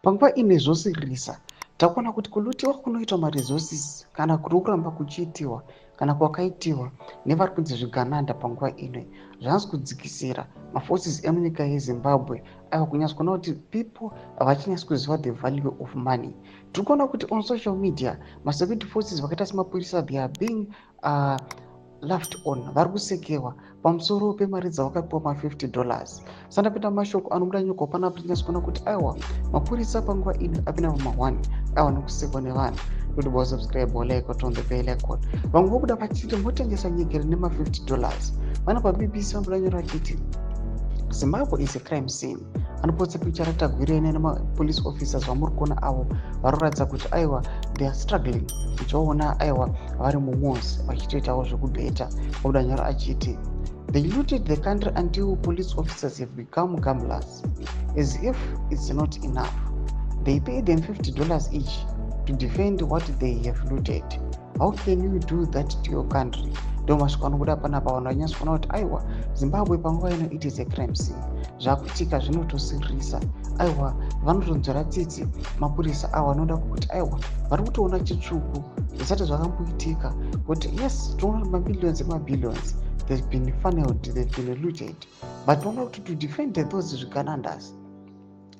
Panguva ine zvosirisa takuona kuti kulutiwa kunoitwa maresources kana kuri kuramba kuchiitiwa kana kwakaitiwa nevari kunzi zvigananda panguva ino zvanzi kudzikisira maforces emunyika yezimbabwe ava kunyatsa kuona kuti people havachinyatswa kuziva the value of money. Tiri kuona kuti on social media masecurity forces vakaita semapurisa they are being laughed on, vari kusekewa pamusoro pemari dzavakapiwa $50. Sandapinda mashoko anobuda nyuka pana parinyatsa kuona kuti aiwa mapurisa panguva ino apinda pama1 aiwa nekusekwa nevanhu kuti bosubscribe like on the bell icon. Vamwe vobuda vachiti motengesa nyegere nema$50. Vana pabbc vanobuda nyora vachiti Zimbabwe is a crime scene. Anopotsa picha ratagwirene nemapolice officers vamuri kuona avo vari kuratidza kuti aiwa they are struggling uchivaona aiwa vari mumos vachitoitawo zvekubheta. Obuda nyora achiti they looted the country until police officers have become gamblers. As if it's not enough, they pay them $50 each to defend what they have looted. How can you do that to your country? Ndo mashoko anobuda panapa vanhu vanyatsa kuona kuti aiwa Zimbabwe panguva ino it is a crime scene. Zvakuitika zvinotosirisa aiwa vanotonzwira tsitsi mapurisa ava vanoda kuti aiwa vari kutoona chitsvuku zvisati zvakamboitika kuti yes toona mamillions emabillions they've been funneled, they've been looted, but toona kuti to defend those zviganandas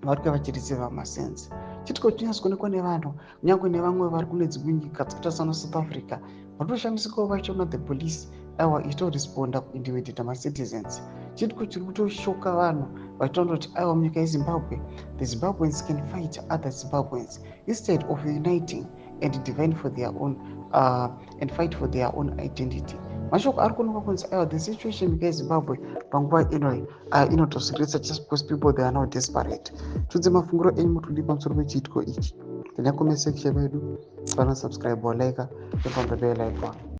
vari kuva vachiriseva masense. Chitiko chinyatsa kuonekwa nevanhu kunyange nevamwe vari kune dzimwe nyika dzakaita sana South Africa vatoshandisikawo vachiona the police aiwa ichitoresponda kuintimidata macitizens. Chitiko chiri kutoshoka vanhu vachitaura kuti aiwa munyika yezimbabwe the Zimbabweans can fight other Zimbabweans instead of uniting and divide for their own and fight for their own identity. Mashoko ari kuonekwa kunzi aiwa the situation munyika yezimbabwe panguva ino inotosirisa just because people they are now desperate. Tudze mafunguro enyu mutudi pamusoro pechiitiko ichi. Tanya comment section medu, pana subscribe or like, and on the bell icon.